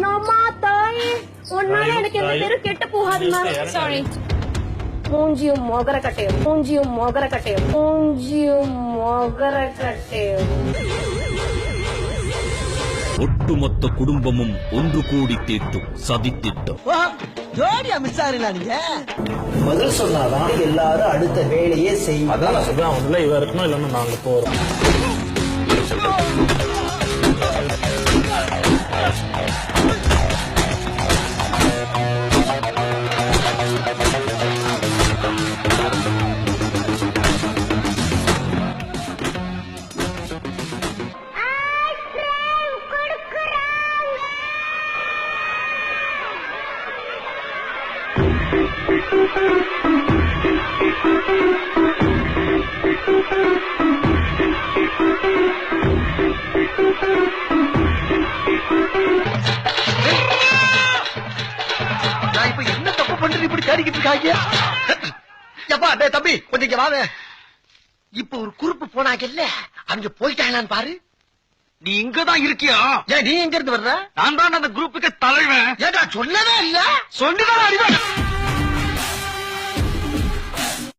நோமா தாய் உன்னால எனக்கு எந்த பேரு கெட்டு போகாதுமா. சாரி. மூஞ்சியும் மொகர கட்டையும் மூஞ்சியும் மொகர கட்டையும் மூஞ்சியும் மொகர கட்டையும். ஒட்டுமொத்த குடும்பமும் ஒன்று கூடி தீட்டும் சதித்திட்டம். ஜோடியா மிஸ் ஆகுறீங்களா நீங்க? பதில் சொன்னாதான் எல்லாரும் அடுத்த வேலையே செய்யும். அதான் நான் சொல்றேன், அவன் இவ இருக்கணும், இல்லைன்னா நாங்க போறோம். நான் இப்ப என்ன தப்பு பண்றது இப்படி தேடிக்கிட்டு இருக்காங்க? எப்பா டேய் தம்பி கொஞ்சம் இங்க வாவே. இப்ப ஒரு குறுப்பு போனாங்கல்ல, அவங்க போயிட்டாங்களான்னு பாரு. நீ இங்கதான் இருக்கியா? ஏன் நீ எங்க இருந்து வர்ற? நான் தான் அந்த குரூப்புக்கு தலைவன். ஏடா சொல்லவே இல்ல. சொல்லிதான் அறிவேன்.